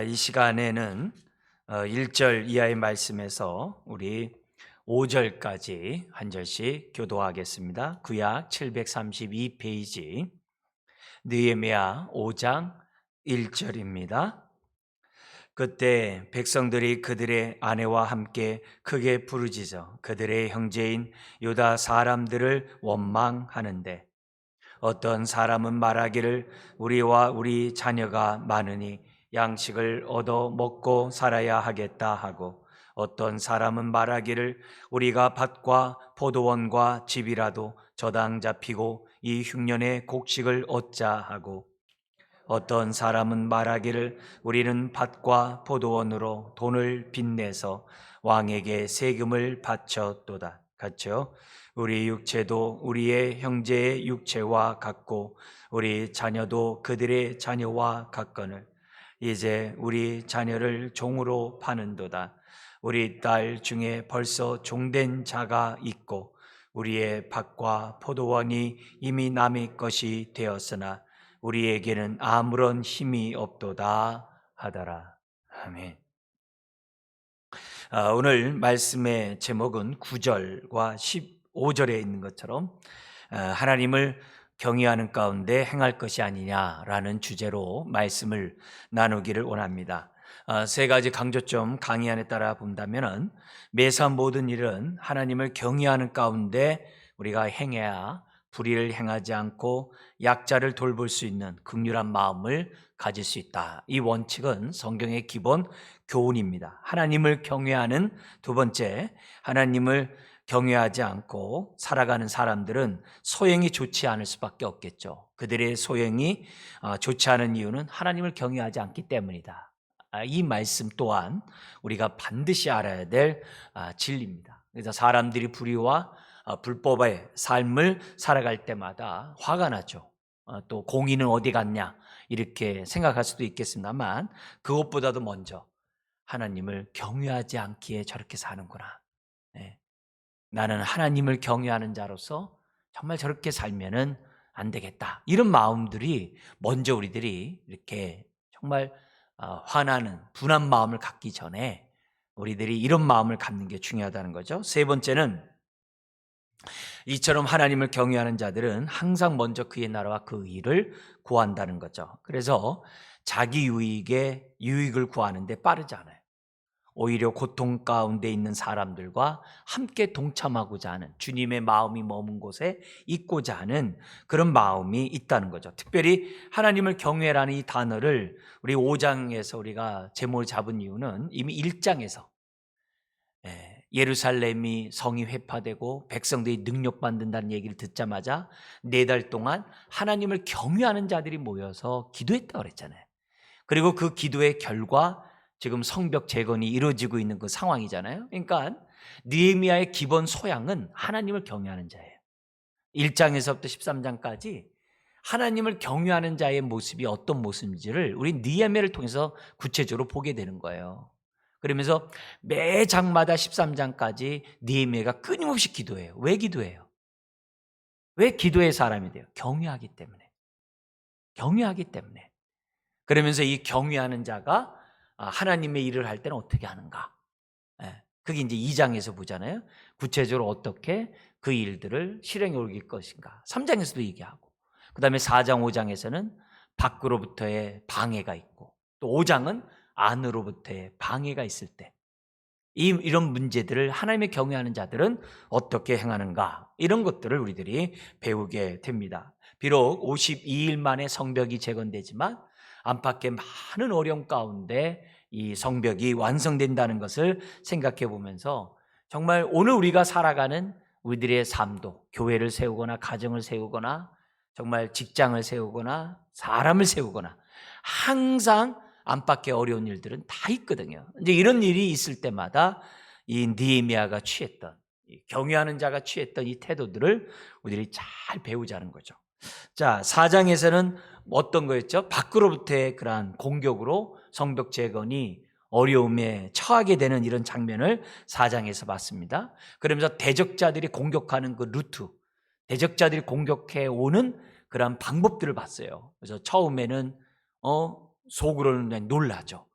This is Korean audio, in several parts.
이 시간에는 1절 이하의 말씀에서 우리 5절까지 한 절씩 교도하겠습니다. 구약 732페이지 느헤미야 5장 1절입니다. 그때 백성들이 그들의 아내와 함께 크게 부르짖어 그들의 형제인 유다 사람들을 원망하는데 어떤 사람은 말하기를 우리와 우리 자녀가 많으니 양식을 얻어 먹고 살아야 하겠다 하고 어떤 사람은 말하기를 우리가 밭과 포도원과 집이라도 저당 잡히고 이 흉년의 곡식을 얻자 하고 어떤 사람은 말하기를 우리는 밭과 포도원으로 돈을 빚내서 왕에게 세금을 바쳤도다. 같죠? 우리 육체도 우리의 형제의 육체와 같고 우리 자녀도 그들의 자녀와 같거늘 이제 우리 자녀를 종으로 파는도다. 우리 딸 중에 벌써 종된 자가 있고 우리의 밭과 포도원이 이미 남의 것이 되었으나 우리에게는 아무런 힘이 없도다 하더라. 아멘. 오늘 말씀의 제목은 9절과 15절에 있는 것처럼 하나님을 경외하는 가운데 행할 것이 아니냐라는 주제로 말씀을 나누기를 원합니다. 세 가지 강조점 강의 안에 따라 본다면 매사 모든 일은 하나님을 경외하는 가운데 우리가 행해야 불의를 행하지 않고 약자를 돌볼 수 있는 긍휼한 마음을 가질 수 있다. 이 원칙은 성경의 기본 교훈입니다. 하나님을 경외하는 두 번째, 하나님을 경외하지 않고 살아가는 사람들은 소행이 좋지 않을 수밖에 없겠죠. 그들의 소행이 좋지 않은 이유는 하나님을 경외하지 않기 때문이다. 이 말씀 또한 우리가 반드시 알아야 될 진리입니다. 그래서 사람들이 불의와 불법의 삶을 살아갈 때마다 화가 나죠. 또 공의는 어디 갔냐 이렇게 생각할 수도 있겠습니다만 그것보다도 먼저 하나님을 경외하지 않기에 저렇게 사는구나. 네. 나는 하나님을 경외하는 자로서 정말 저렇게 살면은 안 되겠다. 이런 마음들이 먼저 우리들이 이렇게 정말 화나는 분한 마음을 갖기 전에 우리들이 이런 마음을 갖는 게 중요하다는 거죠. 세 번째는 이처럼 하나님을 경외하는 자들은 항상 먼저 그의 나라와 그 의를 구한다는 거죠. 그래서 자기 유익을 구하는데 빠르지 않아요. 오히려 고통 가운데 있는 사람들과 함께 동참하고자 하는 주님의 마음이 머문 곳에 있고자 하는 그런 마음이 있다는 거죠. 특별히 하나님을 경외라는 이 단어를 우리 5장에서 우리가 제목을 잡은 이유는 이미 1장에서 예루살렘이 성이 회파되고 백성들이 능력받는다는 얘기를 듣자마자 4달 동안 하나님을 경외하는 자들이 모여서 기도했다고 그랬잖아요. 그리고 그 기도의 결과 지금 성벽 재건이 이루어지고 있는 그 상황이잖아요. 그러니까 느헤미야의 기본 소양은 하나님을 경외하는 자예요. 1장에서부터 13장까지 하나님을 경외하는 자의 모습이 어떤 모습인지를 우리 느헤미야를 통해서 구체적으로 보게 되는 거예요. 그러면서 매 장마다 13장까지 느헤미야가 끊임없이 기도해요. 왜 기도해요? 왜 기도의 사람이 돼요? 경외하기 때문에. 경외하기 때문에. 그러면서 이 경외하는 자가 하나님의 일을 할 때는 어떻게 하는가? 그게 이제 2장에서 보잖아요. 구체적으로 어떻게 그 일들을 실행에 옮길 것인가? 3장에서도 얘기하고, 그 다음에 4장, 5장에서는 밖으로부터의 방해가 있고, 또 5장은 안으로부터의 방해가 있을 때, 이런 문제들을 하나님의 경외하는 자들은 어떻게 행하는가? 이런 것들을 우리들이 배우게 됩니다. 비록 52일 만에 성벽이 재건되지만 안팎의 많은 어려움 가운데 이 성벽이 완성된다는 것을 생각해 보면서 정말 오늘 우리가 살아가는 우리들의 삶도 교회를 세우거나 가정을 세우거나 정말 직장을 세우거나 사람을 세우거나 항상 안팎의 어려운 일들은 다 있거든요. 이제 이런 일이 있을 때마다 이 느헤미야가 취했던 경외하는 자가 취했던 이 태도들을 우리들이 잘 배우자는 거죠. 자, 4장에서는 어떤 거였죠? 밖으로부터의 그러한 공격으로 성벽 재건이 어려움에 처하게 되는 이런 장면을 4장에서 봤습니다. 그러면서 대적자들이 공격하는 그 루트, 대적자들이 공격해 오는 그러한 방법들을 봤어요. 그래서 처음에는 속으로는 놀라죠.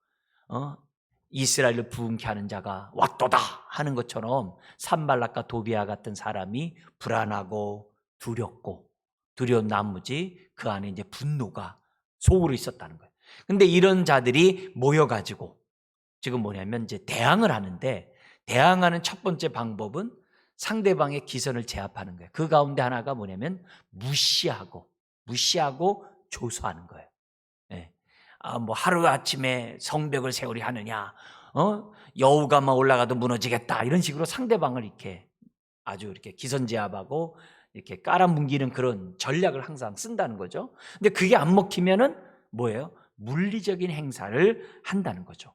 이스라엘을 부흥케 하는 자가 왔도다 하는 것처럼 산발락과 도비아 같은 사람이 불안하고 두렵고 두려운 나머지 그 안에 이제 분노가 속으로 있었다는 거예요. 근데 이런 자들이 모여가지고 지금 뭐냐면 이제 대항을 하는데, 대항하는 첫 번째 방법은 상대방의 기선을 제압하는 거예요. 그 가운데 하나가 뭐냐면 무시하고 조소하는 거예요. 예. 뭐 하루아침에 성벽을 세우리 하느냐, 여우가만 올라가도 무너지겠다, 이런 식으로 상대방을 이렇게 아주 이렇게 기선 제압하고 이렇게 깔아뭉기는 그런 전략을 항상 쓴다는 거죠. 근데 그게 안 먹히면은 뭐예요? 물리적인 행사를 한다는 거죠.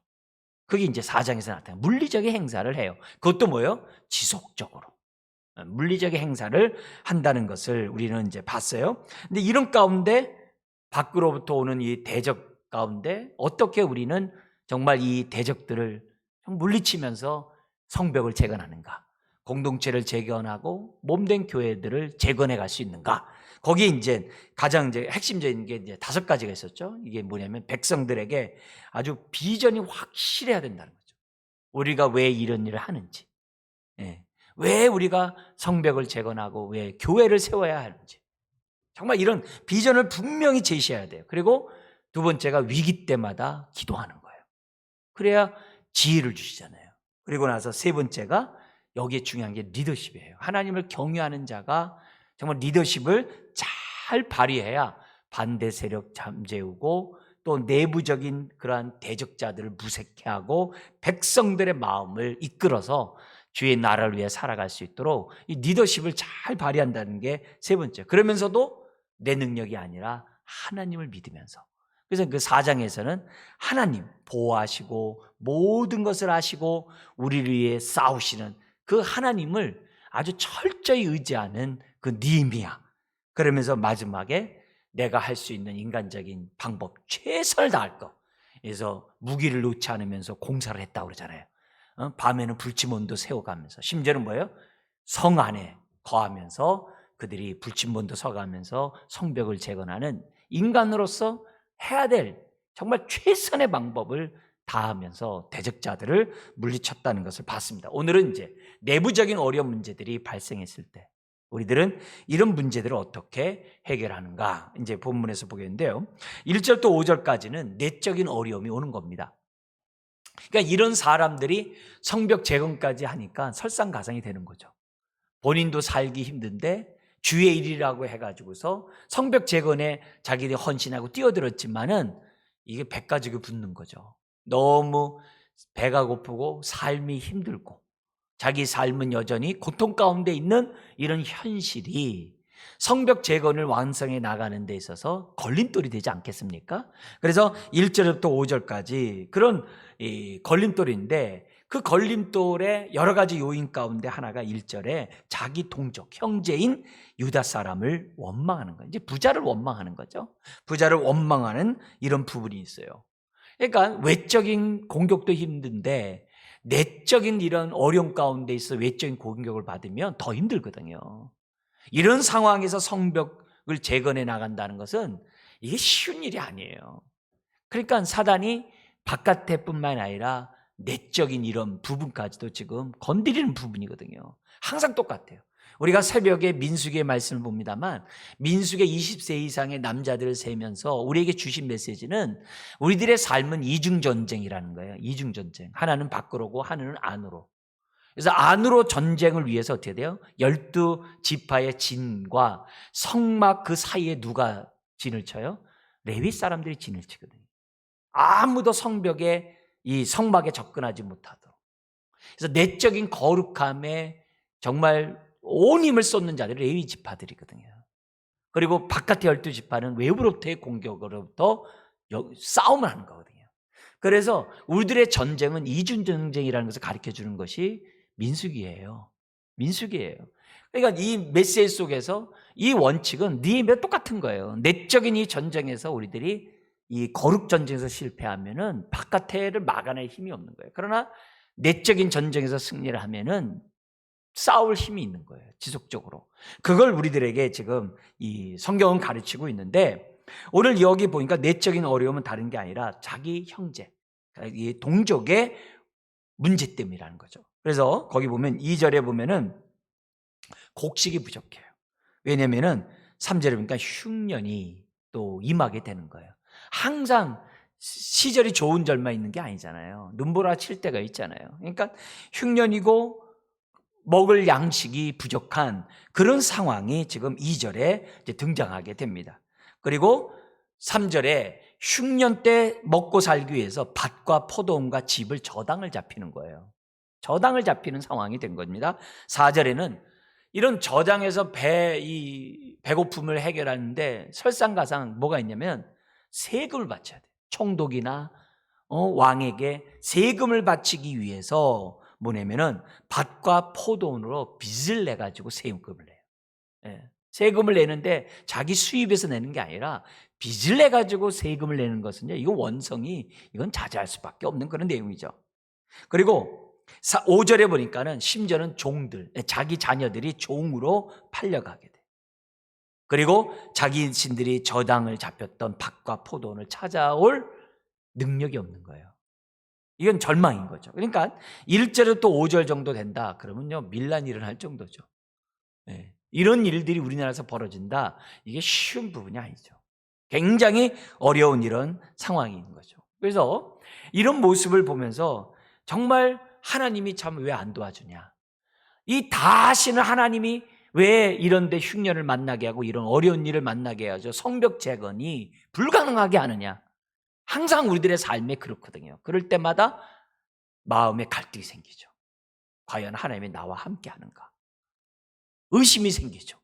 그게 이제 4장에서 나타나요. 물리적인 행사를 해요. 그것도 뭐예요? 지속적으로. 물리적인 행사를 한다는 것을 우리는 이제 봤어요. 근데 이런 가운데 밖으로부터 오는 이 대적 가운데 어떻게 우리는 정말 이 대적들을 물리치면서 성벽을 재건하는가, 공동체를 재건하고 몸된 교회들을 재건해 갈 수 있는가? 거기에 이제 가장 이제 핵심적인 게 이제 5가지가 있었죠. 이게 뭐냐면 백성들에게 아주 비전이 확실해야 된다는 거죠. 우리가 왜 이런 일을 하는지, 왜 우리가 성벽을 재건하고 왜 교회를 세워야 하는지, 정말 이런 비전을 분명히 제시해야 돼요. 그리고 두 번째가 위기 때마다 기도하는 거예요. 그래야 지혜를 주시잖아요. 그리고 나서 세 번째가 여기에 중요한 게 리더십이에요. 하나님을 경외하는 자가 정말 리더십을 잘 발휘해야 반대 세력 잠재우고 또 내부적인 그러한 대적자들을 무색해 하고 백성들의 마음을 이끌어서 주의 나라를 위해 살아갈 수 있도록 이 리더십을 잘 발휘한다는 게 세 번째. 그러면서도 내 능력이 아니라 하나님을 믿으면서. 그래서 그 4장에서는 하나님 보호하시고 모든 것을 아시고 우리를 위해 싸우시는 그 하나님을 아주 철저히 의지하는 그 느헤미야. 그러면서 마지막에 내가 할 수 있는 인간적인 방법 최선을 다할 것. 그래서 무기를 놓지 않으면서 공사를 했다고 그러잖아요. 밤에는 불침원도 세워가면서, 심지어는 뭐예요? 성 안에 거하면서 그들이 불침원도 서가면서 성벽을 재건하는 인간으로서 해야 될 정말 최선의 방법을 다하면서 대적자들을 물리쳤다는 것을 봤습니다. 오늘은 이제 내부적인 어려운 문제들이 발생했을 때 우리들은 이런 문제들을 어떻게 해결하는가 이제 본문에서 보겠는데요. 1절부터 5절까지는 내적인 어려움이 오는 겁니다. 그러니까 이런 사람들이 성벽 재건까지 하니까 설상가상이 되는 거죠. 본인도 살기 힘든데 주의 일이라고 해가지고서 성벽 재건에 자기들이 헌신하고 뛰어들었지만은 이게 배 가지고 붙는 거죠. 너무 배가 고프고 삶이 힘들고 자기 삶은 여전히 고통 가운데 있는 이런 현실이 성벽 재건을 완성해 나가는 데 있어서 걸림돌이 되지 않겠습니까? 그래서 1절부터 5절까지 그런 걸림돌인데, 그 걸림돌의 여러 가지 요인 가운데 하나가 1절에 자기 동족, 형제인 유다 사람을 원망하는 거예요. 이제 부자를 원망하는 거죠. 부자를 원망하는 이런 부분이 있어요. 그러니까 외적인 공격도 힘든데 내적인 이런 어려움 가운데 있어 외적인 공격을 받으면 더 힘들거든요. 이런 상황에서 성벽을 재건해 나간다는 것은 이게 쉬운 일이 아니에요. 그러니까 사단이 바깥에뿐만 아니라 내적인 이런 부분까지도 지금 건드리는 부분이거든요. 항상 똑같아요. 우리가 새벽에 민수기의 말씀을 봅니다만 민수기 20세 이상의 남자들을 세면서 우리에게 주신 메시지는 우리들의 삶은 이중전쟁이라는 거예요. 이중전쟁. 하나는 밖으로고 하나는 안으로. 그래서 안으로 전쟁을 위해서 어떻게 돼요? 12지파의 진과 성막 그 사이에 누가 진을 쳐요? 레위 사람들이 진을 치거든요. 아무도 성벽에 이 성막에 접근하지 못하도록. 그래서 내적인 거룩함에 정말 온 힘을 쏟는 자들이 레위 지파들이거든요. 그리고 바깥의 12지파는 외부로부터의 공격으로부터 싸움을 하는 거거든요. 그래서 우리들의 전쟁은 이중전쟁이라는 것을 가르쳐주는 것이 민수기예요. 민수기예요. 그러니까 이 메시지 속에서 이 원칙은 느헤미야 똑같은 거예요. 내적인 이 전쟁에서 우리들이 이 거룩 전쟁에서 실패하면은 바깥에를 막아낼 힘이 없는 거예요. 그러나 내적인 전쟁에서 승리를 하면은 싸울 힘이 있는 거예요. 지속적으로. 그걸 우리들에게 지금 이 성경은 가르치고 있는데, 오늘 여기 보니까 내적인 어려움은 다른 게 아니라 자기 형제, 이 동족의 문제 때문이라는 거죠. 그래서 거기 보면 2절에 보면은 곡식이 부족해요. 왜냐면은 3절에 보니까 흉년이 또 임하게 되는 거예요. 항상 시절이 좋은 절만 있는 게 아니잖아요. 눈보라 칠 때가 있잖아요. 그러니까 흉년이고 먹을 양식이 부족한 그런 상황이 지금 2절에 이제 등장하게 됩니다. 그리고 3절에 흉년 때 먹고 살기 위해서 밭과 포도원과 집을 저당을 잡히는 거예요. 저당을 잡히는 상황이 된 겁니다. 4절에는 이런 저당에서 배고픔을 해결하는데 설상가상 뭐가 있냐면 세금을 바쳐야 돼요. 총독이나 왕에게 세금을 바치기 위해서 뭐냐면은 밭과 포도원으로 빚을 내 가지고 세금을 내요. 예. 세금을 내는데 자기 수입에서 내는 게 아니라 빚을 내 가지고 세금을 내는 것은요, 이건 원성이 이건 자제할 수밖에 없는 그런 내용이죠. 그리고 5절에 보니까는 심지어는 종들, 자기 자녀들이 종으로 팔려가게 돼. 그리고 자기 신들이 저당을 잡혔던 밭과 포도원을 찾아올 능력이 없는 거예요. 이건 절망인 거죠. 그러니까 1절에 또 5절 정도 된다 그러면요, 밀란이 일어날 정도죠. 네. 이런 일들이 우리나라에서 벌어진다, 이게 쉬운 부분이 아니죠. 굉장히 어려운 이런 상황이 있는 거죠. 그래서 이런 모습을 보면서 정말 하나님이 참 왜 안 도와주냐, 이 다 하시는 하나님이 왜 이런데 흉년을 만나게 하고 이런 어려운 일을 만나게 하죠. 성벽 재건이 불가능하게 하느냐. 항상 우리들의 삶에 그렇거든요. 그럴 때마다 마음에 갈등이 생기죠. 과연 하나님이 나와 함께 하는가? 의심이 생기죠.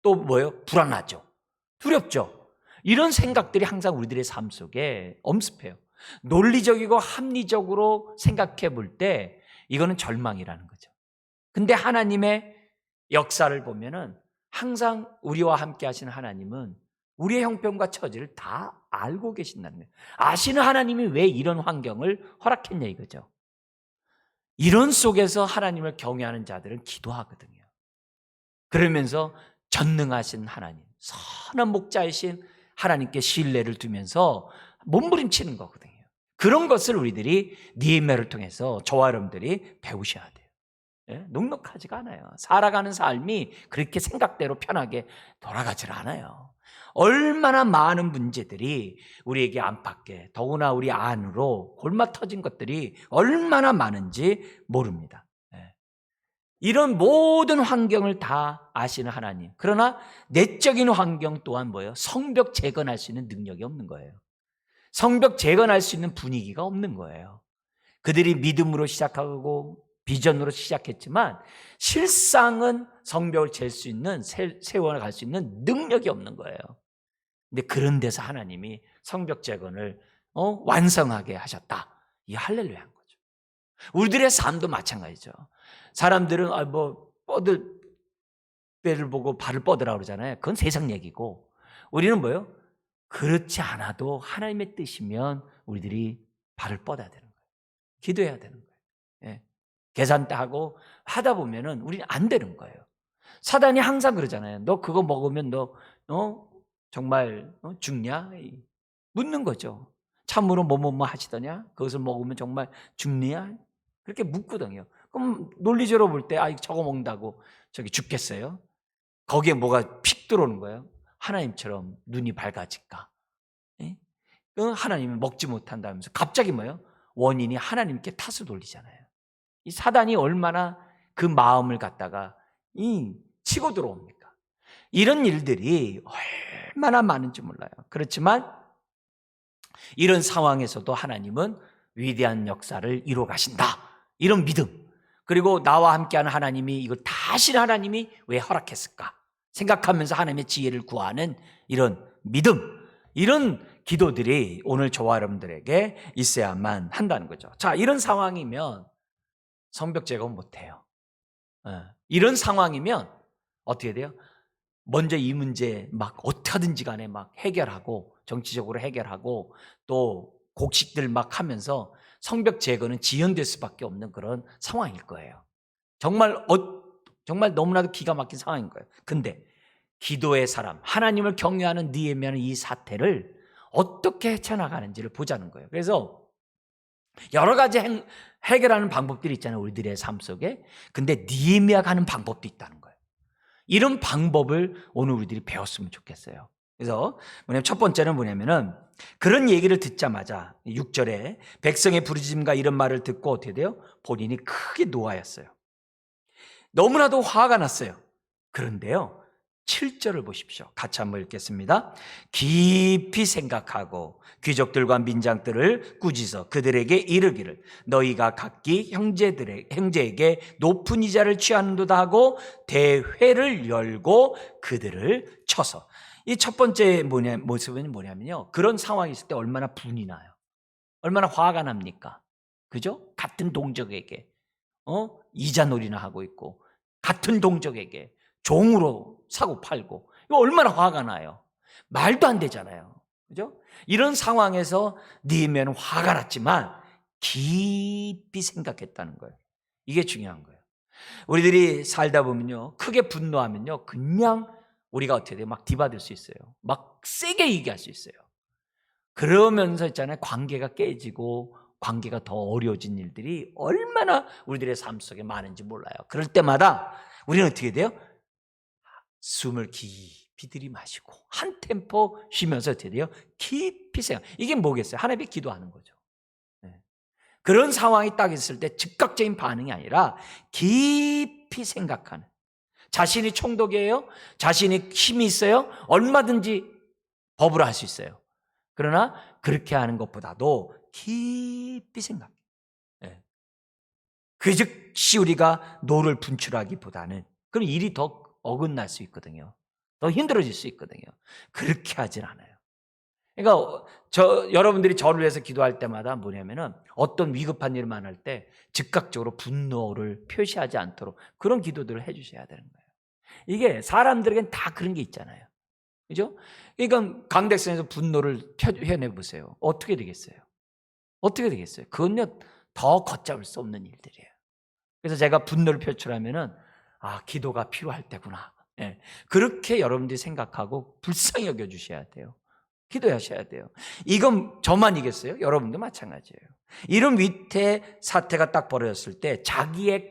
또 뭐예요? 불안하죠. 두렵죠. 이런 생각들이 항상 우리들의 삶 속에 엄습해요. 논리적이고 합리적으로 생각해 볼 때 이거는 절망이라는 거죠. 근데 하나님의 역사를 보면은 항상 우리와 함께 하시는 하나님은 우리의 형편과 처지를 다 알고 계신다는 거예요. 아시는 하나님이 왜 이런 환경을 허락했냐 이거죠. 이런 속에서 하나님을 경외하는 자들은 기도하거든요. 그러면서 전능하신 하나님, 선한 목자이신 하나님께 신뢰를 두면서 몸부림치는 거거든요. 그런 것을 우리들이 느헤미야를 통해서 저와 여러분들이 배우셔야 돼요. 예? 넉넉하지가 않아요. 살아가는 삶이 그렇게 생각대로 편하게 돌아가질 않아요. 얼마나 많은 문제들이 우리에게 안팎에, 더구나 우리 안으로 골마 터진 것들이 얼마나 많은지 모릅니다. 예. 이런 모든 환경을 다 아시는 하나님, 그러나 내적인 환경 또한 뭐예요? 성벽 재건할 수 있는 능력이 없는 거예요. 성벽 재건할 수 있는 분위기가 없는 거예요. 그들이 믿음으로 시작하고 비전으로 시작했지만 실상은 성벽을 잴 수 있는, 세워갈 수 있는 능력이 없는 거예요. 근데 그런 데서 하나님이 성벽 재건을 완성하게 하셨다. 이 할렐루야인 거죠. 우리들의 삶도 마찬가지죠. 사람들은 배를 보고 발을 뻗으라 그러잖아요. 그건 세상 얘기고, 우리는 뭐예요? 그렇지 않아도 하나님의 뜻이면 우리들이 발을 뻗어야 되는 거예요. 기도해야 되는 거예요. 예. 계산 하고 하다 보면은 우리는 안 되는 거예요. 사단이 항상 그러잖아요. 너 그거 먹으면 너 정말 죽냐? 묻는 거죠. 참으로 뭐뭐뭐 하시더냐? 그것을 먹으면 정말 죽느냐? 그렇게 묻거든요. 그럼 논리적으로 볼 때 저거 먹는다고 저기 죽겠어요? 거기에 뭐가 픽 들어오는 거예요. 하나님처럼 눈이 밝아질까? 예? 하나님이 먹지 못한다면서 갑자기 뭐예요? 원인이 하나님께 탓을 돌리잖아요. 이 사단이 얼마나 그 마음을 갖다가 치고 들어옵니까? 이런 일들이 얼마나 많은지 몰라요. 그렇지만 이런 상황에서도 하나님은 위대한 역사를 이루어 가신다, 이런 믿음, 그리고 나와 함께하는 하나님이, 이걸 다 하시는 하나님이 왜 허락했을까 생각하면서 하나님의 지혜를 구하는 이런 믿음, 이런 기도들이 오늘 저와 여러분들에게 있어야만 한다는 거죠. 자, 이런 상황이면 성벽 재건 못해요. 이런 상황이면 어떻게 돼요? 먼저 이 문제 막 어떻게든지 간에 막 해결하고, 정치적으로 해결하고, 또 곡식들 막 하면서 성벽 재건은 지연될 수밖에 없는 그런 상황일 거예요. 정말 너무나도 기가 막힌 상황인 거예요. 근데 기도의 사람, 하나님을 경외하는 느헤미야는 이 사태를 어떻게 헤쳐나가는지를 보자는 거예요. 그래서 여러 가지 해결하는 방법들이 있잖아요, 우리들의 삶 속에. 근데 느헤미야가 하는 방법도 있다는 거예요. 이런 방법을 오늘 우리들이 배웠으면 좋겠어요. 그래서 첫 번째는 뭐냐면은, 그런 얘기를 듣자마자 6절에 백성의 부르짖음과 이런 말을 듣고 어떻게 돼요? 본인이 크게 노하였어요. 너무나도 화가 났어요. 그런데요, 7절을 보십시오. 같이 한번 읽겠습니다. 깊이 생각하고 귀족들과 민장들을 꾸짖어 그들에게 이르기를 너희가 각기 형제에게 높은 이자를 취하는도다 하고 대회를 열고 그들을 쳐서. 이 첫 번째 모습은 뭐냐면요, 그런 상황이 있을 때 얼마나 분이 나요. 얼마나 화가 납니까? 그죠? 같은 동족에게 이자놀이나 하고 있고, 같은 동족에게 종으로 사고 팔고, 이거 얼마나 화가 나요. 말도 안 되잖아요. 그죠? 이런 상황에서 느헤미야는 화가 났지만 깊이 생각했다는 거예요. 이게 중요한 거예요. 우리들이 살다 보면요, 크게 분노하면요, 그냥 우리가 어떻게 돼요? 막 뒤받을 수 있어요. 막 세게 얘기할 수 있어요. 그러면서 있잖아요, 관계가 깨지고 관계가 더 어려워진 일들이 얼마나 우리들의 삶 속에 많은지 몰라요. 그럴 때마다 우리는 어떻게 돼요? 숨을 깊이 들이마시고 한 템포 쉬면서 어떻게 돼요? 깊이 생각. 이게 뭐겠어요? 하나님께 기도하는 거죠. 네. 그런 상황이 딱 있을 때 즉각적인 반응이 아니라 깊이 생각하는. 자신이 총독이에요? 자신이 힘이 있어요? 얼마든지 법으로 할 수 있어요. 그러나 그렇게 하는 것보다도 깊이 생각해요. 네. 그 즉시 우리가 노를 분출하기보다는 그럼 일이 더 어긋날 수 있거든요. 더 힘들어질 수 있거든요. 그렇게 하진 않아요. 그러니까 여러분들이 저를 위해서 기도할 때마다 뭐냐면은, 어떤 위급한 일을 만날 때 즉각적으로 분노를 표시하지 않도록 그런 기도들을 해주셔야 되는 거예요. 이게 사람들에겐 다 그런 게 있잖아요. 그죠? 그러니까 강대상에서 분노를 표현해 보세요. 어떻게 되겠어요? 어떻게 되겠어요? 그건요, 더 걷잡을 수 없는 일들이에요. 그래서 제가 분노를 표출하면은, 기도가 필요할 때구나. 예. 그렇게 여러분들이 생각하고 불쌍히 여겨주셔야 돼요. 기도하셔야 돼요. 이건 저만이겠어요? 여러분도 마찬가지예요. 이런 위태 사태가 딱 벌어졌을 때 자기의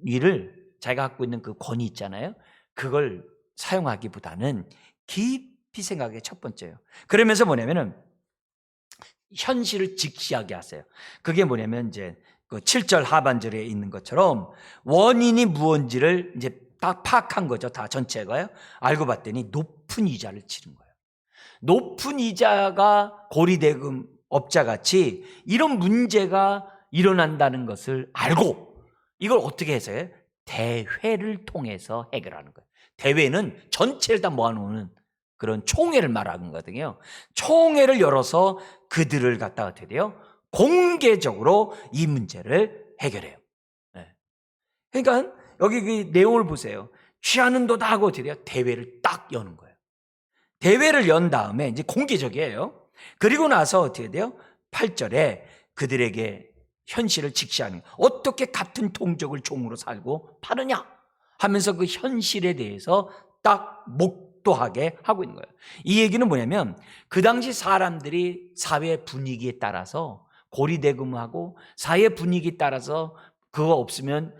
권위를, 자기가 갖고 있는 그 권위 있잖아요, 그걸 사용하기보다는 깊이 생각하는 게 첫 번째예요. 그러면서 뭐냐면은 현실을 직시하게 하세요. 그게 뭐냐면 이제 그 7절 하반절에 있는 것처럼 원인이 무언지를 이제 딱 파악한 거죠. 다 전체가요. 알고 봤더니 높은 이자를 치른 거예요. 높은 이자가 고리대금 업자같이 이런 문제가 일어난다는 것을 알고 이걸 어떻게 해서요? 대회를 통해서 해결하는 거예요. 대회는 전체를 다 모아놓는 그런 총회를 말하는 거거든요. 총회를 열어서 그들을 갖다가 어떻게 돼요? 공개적으로 이 문제를 해결해요. 네. 그러니까 여기 그 내용을 보세요. 취하는도다 하고 어떻게 돼요? 대회를 딱 여는 거예요. 대회를 연 다음에 이제 공개적이에요. 그리고 나서 어떻게 돼요? 8절에 그들에게 현실을 직시하는, 어떻게 같은 동족을 종으로 살고 파느냐 하면서 그 현실에 대해서 딱 목도하게 하고 있는 거예요. 이 얘기는 뭐냐면, 그 당시 사람들이 사회 분위기에 따라서 고리대금하고 사회 분위기에 따라서 그거 없으면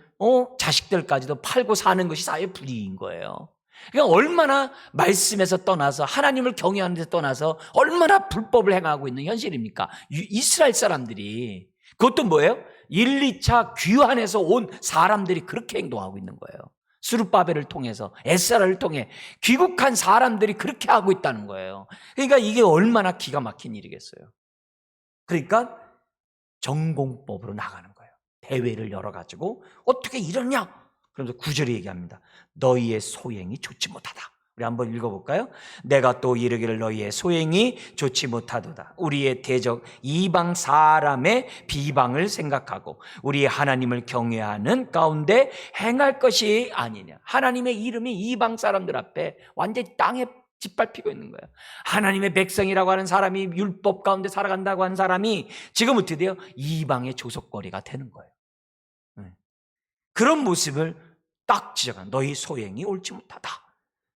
자식들까지도 팔고 사는 것이 사회 분위기인 거예요. 그러니까 얼마나 말씀에서 떠나서 하나님을 경외하는 데서 떠나서 얼마나 불법을 행하고 있는 현실입니까? 이스라엘 사람들이. 그것도 뭐예요? 1, 2차 귀환에서 온 사람들이 그렇게 행동하고 있는 거예요. 스룹바벨을 통해서, 에스라를 통해 귀국한 사람들이 그렇게 하고 있다는 거예요. 그러니까 이게 얼마나 기가 막힌 일이겠어요. 그러니까 전공법으로 나가는 거예요. 대회를 열어가지고 어떻게 이러냐? 그러면서 9절에 얘기합니다. 너희의 소행이 좋지 못하다. 우리 한번 읽어볼까요? 내가 또 이르기를 너희의 소행이 좋지 못하도다. 우리의 대적 이방 사람의 비방을 생각하고 우리의 하나님을 경외하는 가운데 행할 것이 아니냐. 하나님의 이름이 이방 사람들 앞에 완전히 땅에 짓밟히고 있는 거예요. 하나님의 백성이라고 하는 사람이, 율법 가운데 살아간다고 하는 사람이 지금 어떻게 돼요? 이방의 조속거리가 되는 거예요. 그런 모습을 딱 지적한, 너희 소행이 옳지 못하다.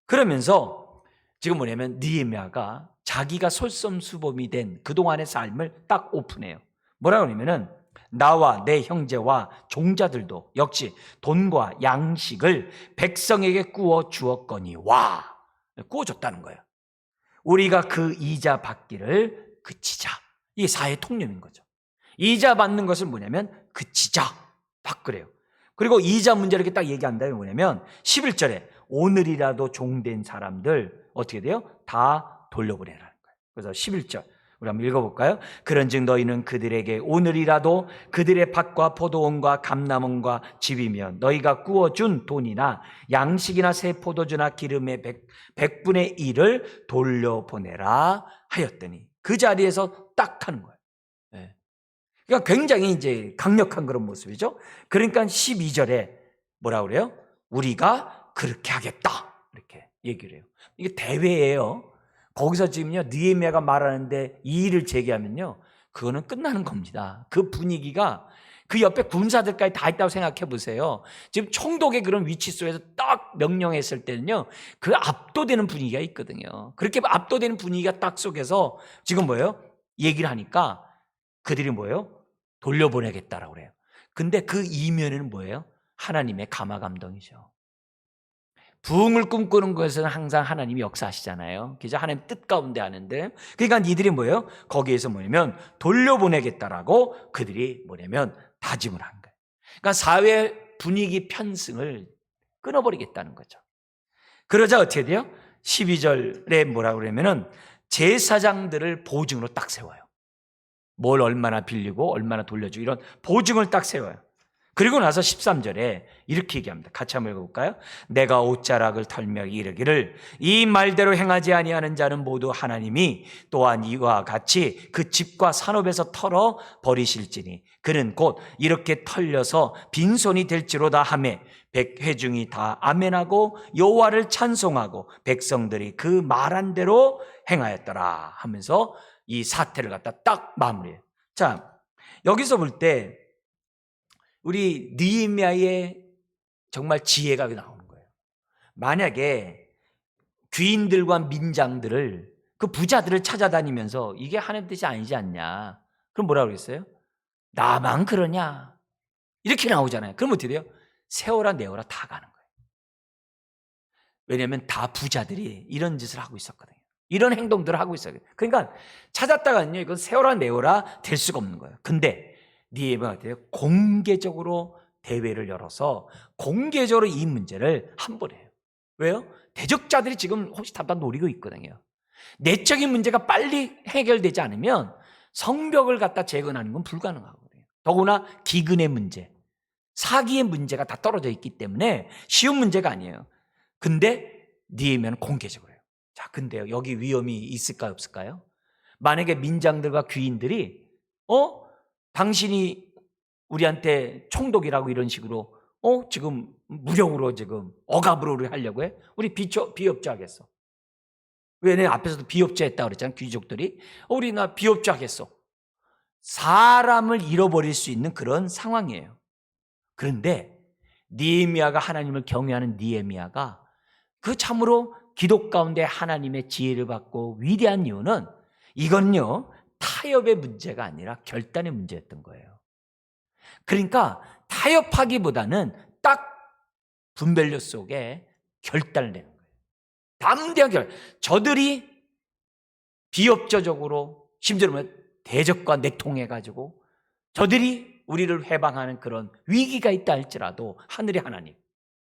그러면서 지금 뭐냐면 느헤미야가 자기가 솔선수범이 된 그동안의 삶을 딱 오픈해요. 뭐라고 하냐면은 나와 내 형제와 종자들도 역시 돈과 양식을 백성에게 구워 주었거니와, 구워줬다는 거예요. 우리가 그 이자 받기를 그치자. 이게 사회 통념인 거죠. 이자 받는 것을 뭐냐면 그치자, 바꾸래요. 그리고 이자 문제를 이렇게 딱 얘기한다면 뭐냐면 11절에 오늘이라도 종된 사람들 어떻게 돼요? 다 돌려보내라는 거예요. 그래서 11절 우리 한번 읽어볼까요? 그런즉 너희는 그들에게 오늘이라도 그들의 밭과 포도원과 감람원과 집이면 너희가 구워준 돈이나 양식이나 새 포도주나 기름의 100분의 1을 돌려보내라 하였더니, 그 자리에서 딱 하는 거예요. 네. 그러니까 굉장히 이제 강력한 그런 모습이죠. 그러니까 12절에 뭐라고 그래요? 우리가 그렇게 하겠다, 이렇게 얘기를 해요. 이게 대회예요. 거기서 지금요 느헤미야가 말하는데 이 일을 제기하면요 그거는 끝나는 겁니다. 그 분위기가 그 옆에 군사들까지 다 있다고 생각해 보세요. 지금 총독의 그런 위치 속에서 딱 명령했을 때는요 그 압도되는 분위기가 있거든요. 그렇게 압도되는 분위기가 딱 속에서 지금 뭐예요? 얘기를 하니까 그들이 뭐예요? 돌려보내겠다라고 그래요. 근데 그 이면에는 뭐예요? 하나님의 감화감동이죠. 부흥을 꿈꾸는 것은 항상 하나님이 역사하시잖아요. 그죠? 하나님 뜻 가운데 하는데, 그러니까 이들이 뭐예요? 거기에서 뭐냐면 돌려보내겠다라고 그들이 뭐냐면 다짐을 한 거예요. 그러니까 사회 분위기 편승을 끊어버리겠다는 거죠. 그러자 어떻게 돼요? 12절에 뭐라고 그러면은 제사장들을 보증으로 딱 세워요. 뭘 얼마나 빌리고 얼마나 돌려주고 이런 보증을 딱 세워요. 그리고 나서 13절에 이렇게 얘기합니다. 같이 한번 읽어볼까요? 내가 옷자락을 털며 이르기를 이 말대로 행하지 아니하는 자는 모두 하나님이 또한 이와 같이 그 집과 산업에서 털어 버리실지니 그는 곧 이렇게 털려서 빈손이 될지로다 하매 백회중이 다 아멘하고 여호와를 찬송하고 백성들이 그 말한 대로 행하였더라 하면서 이 사태를 갖다 딱 마무리해요. 자, 여기서 볼때 우리 느헤미야의 정말 지혜가 나오는 거예요. 만약에 귀인들과 민장들을 그 부자들을 찾아다니면서 이게 하나님 뜻이 아니지 않냐, 그럼 뭐라고 그랬어요? 나만 그러냐, 이렇게 나오잖아요. 그럼 어떻게 돼요? 세워라 내어라 다 가는 거예요. 왜냐하면 다 부자들이 이런 짓을 하고 있었거든요. 이런 행동들을 하고 있어요. 그러니까 찾았다가는요 이건 세워라 내어라 될 수가 없는 거예요. 근데 느헤미야가 공개적으로 대회를 열어서 공개적으로 이 문제를 한번 해요. 왜요? 대적자들이 지금 호시탐탐 노리고 있거든요. 내적인 문제가 빨리 해결되지 않으면 성벽을 갖다 재건하는 건 불가능하거든요. 더구나 기근의 문제, 사기의 문제가 다 떨어져 있기 때문에 쉬운 문제가 아니에요. 근데 느헤미야는 공개적으로 해요. 자, 근데요 여기 위험이 있을까요 없을까요? 만약에 민장들과 귀인들이 당신이 우리한테 총독이라고 이런 식으로 지금 무력으로 지금 억압으로 우리 하려고 해? 우리 비협조 하겠어. 왜 내 앞에서도 비협조 했다고 그랬잖아. 귀족들이 우리 나 비협조 하겠어. 사람을 잃어버릴 수 있는 그런 상황이에요. 그런데 느헤미야가 하나님을 경외하는 느헤미야가 그 참으로 기독 가운데 하나님의 지혜를 받고 위대한 이유는 이건요 타협의 문제가 아니라 결단의 문제였던 거예요. 그러니까 타협하기보다는 딱 분별력 속에 결단을 내는 거예요. 담대한 저들이 비협조적으로 심지어 대적과 내통해가지고 저들이 우리를 해방하는 그런 위기가 있다 할지라도 하늘의 하나님,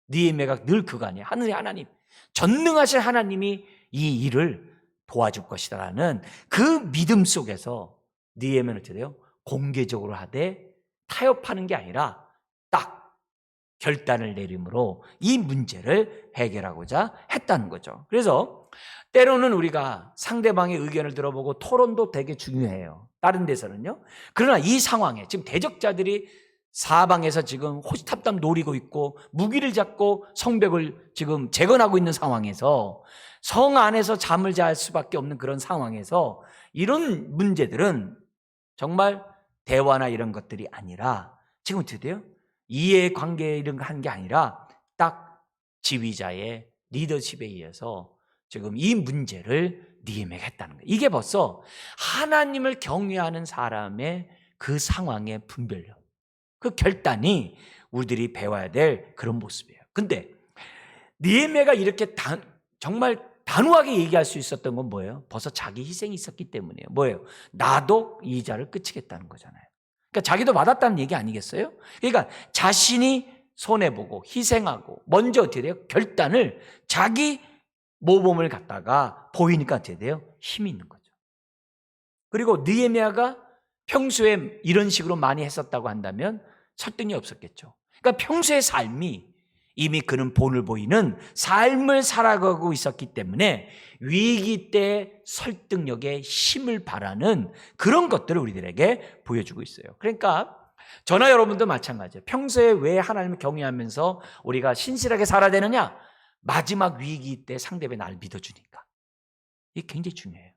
느헤미야가 늘 그거 아니에요. 하늘의 하나님, 전능하신 하나님이 이 일을 도와줄 것이다라는 그 믿음 속에서 느헤미야는 어떻게 돼요? 공개적으로 하되 타협하는 게 아니라 딱 결단을 내림으로 이 문제를 해결하고자 했다는 거죠. 그래서 때로는 우리가 상대방의 의견을 들어보고 토론도 되게 중요해요. 다른 데서는요. 그러나 이 상황에 지금 대적자들이 사방에서 지금 호시탐탐 노리고 있고 무기를 잡고 성벽을 지금 재건하고 있는 상황에서 성 안에서 잠을 잘 수밖에 없는 그런 상황에서 이런 문제들은 정말 대화나 이런 것들이 아니라 지금 어떻게 돼요? 이해관계 이런 거 하는 게 아니라 딱 지휘자의 리더십에 의해서 지금 이 문제를 느헤미야가 했다는 거예요. 이게 벌써 하나님을 경외하는 사람의 그 상황의 분별력, 그 결단이 우리들이 배워야 될 그런 모습이에요. 근데 느헤미야가 이렇게 정말 단호하게 얘기할 수 있었던 건 뭐예요? 벌써 자기 희생이 있었기 때문이에요. 뭐예요? 나도 이 자를 끝이겠다는 거잖아요. 그러니까 자기도 받았다는 얘기 아니겠어요? 그러니까 자신이 손해보고 희생하고 먼저 어떻게 돼요? 결단을 자기 모범을 갖다가 보이니까 어떻게 돼요? 힘이 있는 거죠. 그리고 느헤미야가 평소에 이런 식으로 많이 했었다고 한다면 설득이 없었겠죠. 그러니까 평소의 삶이 이미 그는 본을 보이는 삶을 살아가고 있었기 때문에 위기 때 설득력에 힘을 발하는 그런 것들을 우리들에게 보여주고 있어요. 그러니까 저나 여러분도 마찬가지예요. 평소에 왜 하나님을 경외하면서 우리가 신실하게 살아야 되느냐? 마지막 위기 때 상대방이 날 믿어주니까. 이게 굉장히 중요해요.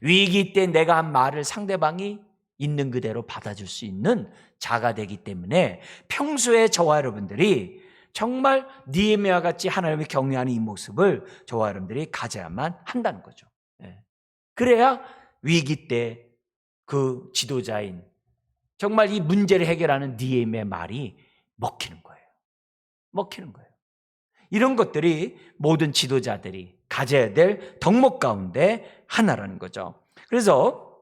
위기 때 내가 한 말을 상대방이 있는 그대로 받아줄 수 있는 자가 되기 때문에 평소에 저와 여러분들이 정말 느헤미야 같이 하나님을 경외하는 이 모습을 저와 여러분들이 가져야만 한다는 거죠. 그래야 위기 때 그 지도자인 정말 이 문제를 해결하는 느헤미야의 말이 먹히는 거예요. 먹히는 거예요. 이런 것들이 모든 지도자들이 가져야 될 덕목 가운데 하나라는 거죠. 그래서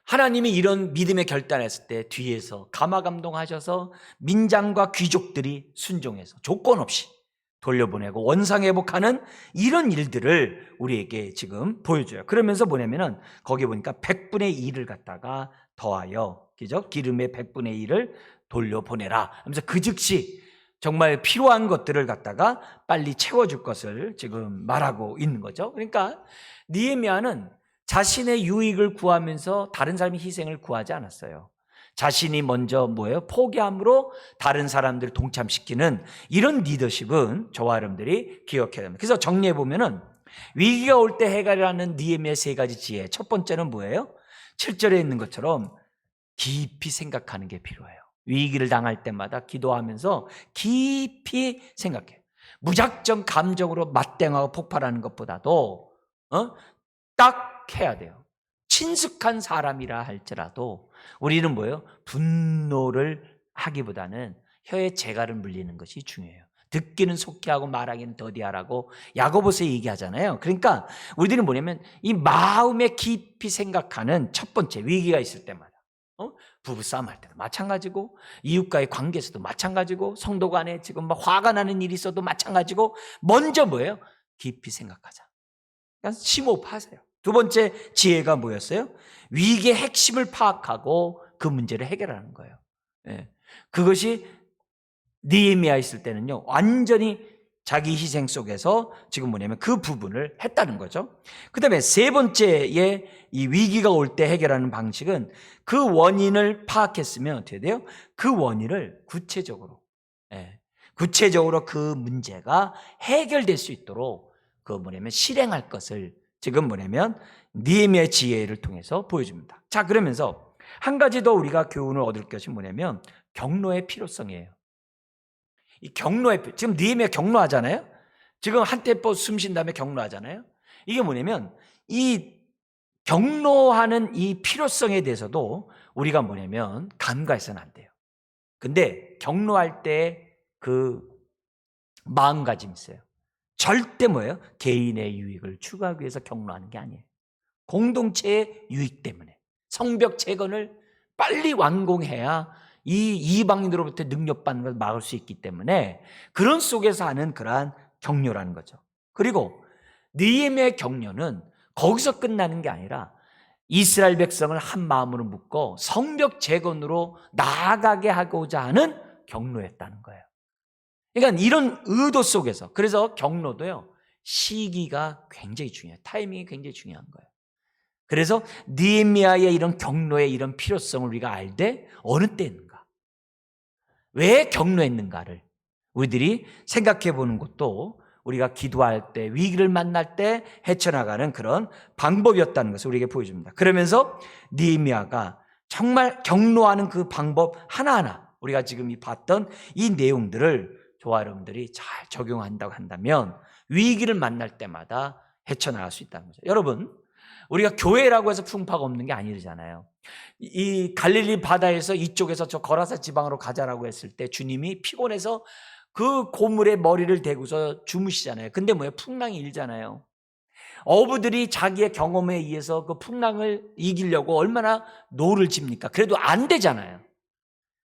하나님이 이런 믿음의 결단했을 때 뒤에서 감화감동하셔서 민장과 귀족들이 순종해서 조건 없이 돌려보내고 원상회복하는 이런 일들을 우리에게 지금 보여줘요. 그러면서 뭐냐면은 거기 보니까 100분의 1을 갖다가 더하여, 그죠? 기름의 100분의 1을 돌려보내라 하면서 그 즉시 정말 필요한 것들을 갖다가 빨리 채워줄 것을 지금 말하고 있는 거죠. 그러니까 느헤미야는 자신의 유익을 구하면서 다른 사람의 희생을 구하지 않았어요. 자신이 먼저 뭐예요? 포기함으로 다른 사람들을 동참시키는 이런 리더십은 저와 여러분들이 기억해야 됩니다. 그래서 정리해 보면은 위기가 올 때 해결하는 느헤미야의 세 가지 지혜. 첫 번째는 뭐예요? 7절에 있는 것처럼 깊이 생각하는 게 필요해요. 위기를 당할 때마다 기도하면서 깊이 생각해요. 무작정 감정으로 맞대응하고 폭발하는 것보다도 딱 해야 돼요. 친숙한 사람이라 할지라도 우리는 뭐예요? 분노를 하기보다는 혀에 재갈을 물리는 것이 중요해요. 듣기는 속히 하고 말하기는 더디하라고 야고보서에 얘기하잖아요. 그러니까 우리들은 뭐냐면 이 마음에 깊이 생각하는 첫 번째, 위기가 있을 때마다 부부싸움 할 때도 마찬가지고 이웃과의 관계에서도 마찬가지고 성도 간에 지금 막 화가 나는 일이 있어도 마찬가지고 먼저 뭐예요? 깊이 생각하자. 그러니까 심호흡하세요. 두 번째 지혜가 뭐였어요? 위기의 핵심을 파악하고 그 문제를 해결하는 거예요. 그것이 느헤미야 있을 때는요, 완전히 자기 희생 속에서 지금 뭐냐면 그 부분을 했다는 거죠. 그 다음에 세 번째의 이 위기가 올 때 해결하는 방식은 그 원인을 파악했으면 어떻게 돼요? 그 원인을 구체적으로 그 문제가 해결될 수 있도록 그 뭐냐면 실행할 것을 지금 뭐냐면 느헤미야의 지혜를 통해서 보여줍니다. 자, 그러면서 한 가지 더 우리가 교훈을 얻을 것이 뭐냐면 경로의 필요성이에요. 이 지금 느헤미야 경로하잖아요. 지금 한 템포 숨 쉰 다음에 경로하잖아요. 이게 뭐냐면 이 경로하는 이 필요성에 대해서도 우리가 뭐냐면 간과해서는 안 돼요. 근데 경로할 때 그 마음가짐이 있어요. 절대 뭐예요? 개인의 유익을 추구하기 위해서 경로하는 게 아니에요. 공동체의 유익 때문에 성벽 재건을 빨리 완공해야 이 이방인으로부터 능력받는 걸 막을 수 있기 때문에 그런 속에서 하는 그러한 격려라는 거죠. 그리고 느헤미야의 격려는 거기서 끝나는 게 아니라 이스라엘 백성을 한 마음으로 묶고 성벽 재건으로 나아가게 하고자 하는 격려였다는 거예요. 그러니까 이런 의도 속에서, 그래서 격려도요, 시기가 굉장히 중요해요. 타이밍이 굉장히 중요한 거예요. 그래서 느헤미야의 이런 격려의 이런 필요성을 우리가 알 때 어느 때 했는가, 왜 격려했는가를 우리들이 생각해 보는 것도 우리가 기도할 때, 위기를 만날 때 헤쳐나가는 그런 방법이었다는 것을 우리에게 보여줍니다. 그러면서 느헤미야가 정말 격려하는 그 방법 하나하나, 우리가 지금 봤던 이 내용들을 저와 여러분들이 잘 적용한다고 한다면 위기를 만날 때마다 헤쳐나갈 수 있다는 거죠. 여러분, 우리가 교회라고 해서 풍파가 없는 게 아니잖아요. 이 갈릴리 바다에서 이쪽에서 저 거라사 지방으로 가자라고 했을 때 주님이 피곤해서 그 고물에 머리를 대고서 주무시잖아요. 근데 뭐예요? 풍랑이 일잖아요. 어부들이 자기의 경험에 의해서 그 풍랑을 이기려고 얼마나 노를 집니까? 그래도 안 되잖아요.